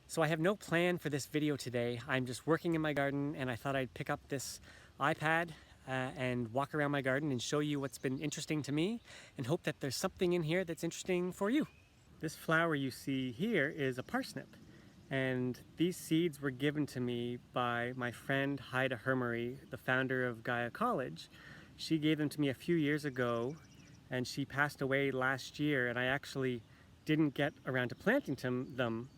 So I have no plan for this video today. I'm just working in my garden and I thought I'd pick up this iPad and walk around my garden and show you what's been interesting to me and hope that there's something in here that's interesting for you. This flower you see here is a parsnip, and these seeds were given to me by my friend Haida Hermery, the founder of Gaia College. She gave them to me a few years ago and she passed away last year, and I actually didn't get around to planting them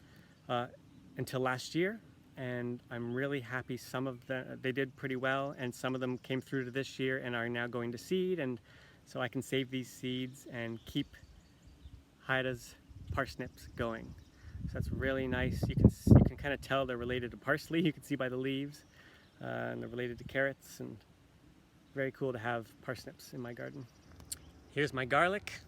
until last year, and I'm really happy. Some of them, they did pretty well, and some of them came through to this year and are now going to seed, and so I can save these seeds and keep Haida's parsnips going. So that's really nice. You can kind of tell they're related to parsley. You can see by the leaves, and they're related to carrots, and very cool to have parsnips in my garden. Here's my garlic.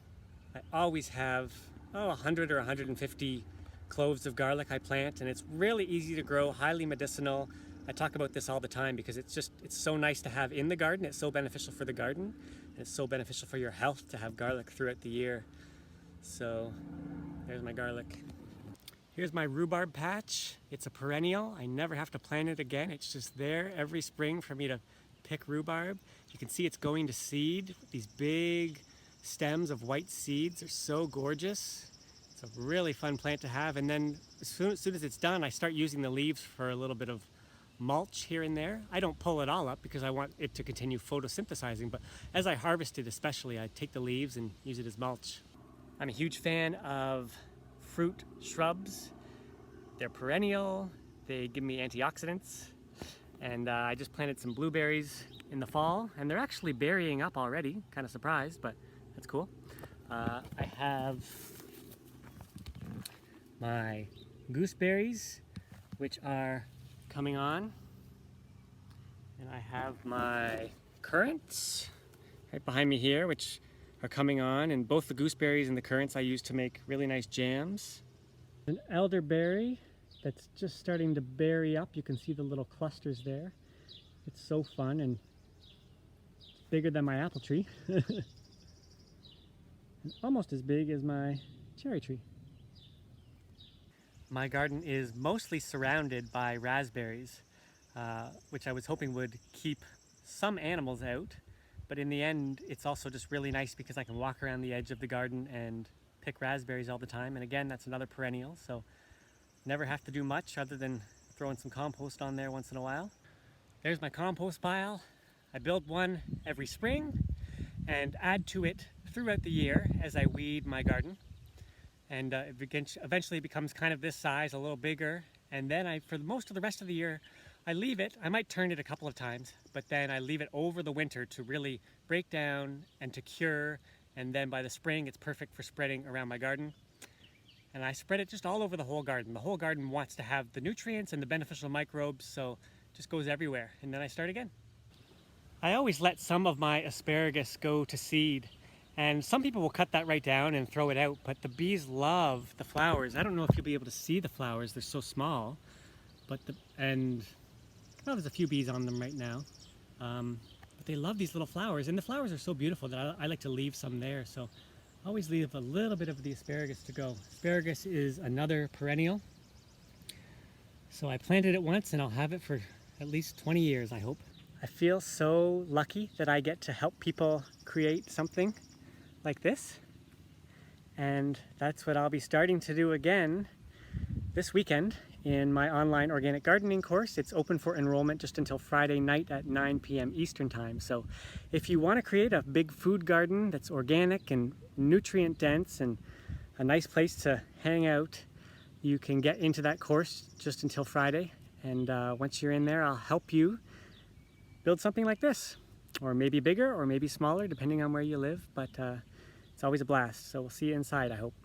I always have 100 or 150 cloves of garlic I plant, and it's really easy to grow, highly medicinal. I talk about this all the time because it's so nice to have in the garden. It's so beneficial for the garden, and it's so beneficial for your health to have garlic throughout the year. So there's my garlic. Here's my rhubarb patch. It's a perennial. I never have to plant it again. It's just there every spring for me to pick rhubarb. You can see it's going to seed. These big stems of white seeds are so gorgeous. It's a really fun plant to have, and then as soon as it's done, I start using the leaves for a little bit of mulch here and there. I don't pull it all up because I want it to continue photosynthesizing, but as I harvest it especially, I take the leaves and use it as mulch. I'm a huge fan of fruit shrubs. They're perennial, they give me antioxidants, and I just planted some blueberries in the fall, and they're actually berrying up already. Kind of surprised, but that's cool. I have my gooseberries, which are coming on, and I have my currants right behind me here, which are coming on, and both the gooseberries and the currants I use to make really nice jams. An elderberry that's just starting to berry up. You can see the little clusters there. It's so fun, and it's bigger than my apple tree. And almost as big as my cherry tree. My garden is mostly surrounded by raspberries, which I was hoping would keep some animals out, but in the end it's also just really nice because I can walk around the edge of the garden and pick raspberries all the time. And again, that's another perennial, so never have to do much other than throwing some compost on there once in a while. There's my compost pile. I build one every spring and add to it throughout the year as I weed my garden. And it eventually becomes kind of this size, a little bigger. And then for most of the rest of the year, I leave it. I might turn it a couple of times, but then I leave it over the winter to really break down and to cure. And then by the spring, it's perfect for spreading around my garden. And I spread it just all over the whole garden. The whole garden wants to have the nutrients and the beneficial microbes, so it just goes everywhere. And then I start again. I always let some of my asparagus go to seed. And some people will cut that right down and throw it out, but the bees love the flowers. I don't know if you'll be able to see the flowers, they're so small. But there's a few bees on them right now. But they love these little flowers, and the flowers are so beautiful that I like to leave some there. So I always leave a little bit of the asparagus to go. Asparagus is another perennial. So I planted it once and I'll have it for at least 20 years, I hope. I feel so lucky that I get to help people create something like this, and that's what I'll be starting to do again this weekend in my online organic gardening course. It's open for enrollment just until Friday night at 9 p.m. Eastern time. So if you want to create a big food garden that's organic and nutrient dense and a nice place to hang out, you can get into that course just until Friday, and once you're in there, I'll help you build something like this, or maybe bigger or maybe smaller depending on where you live, but it's always a blast. So we'll see you inside, I hope.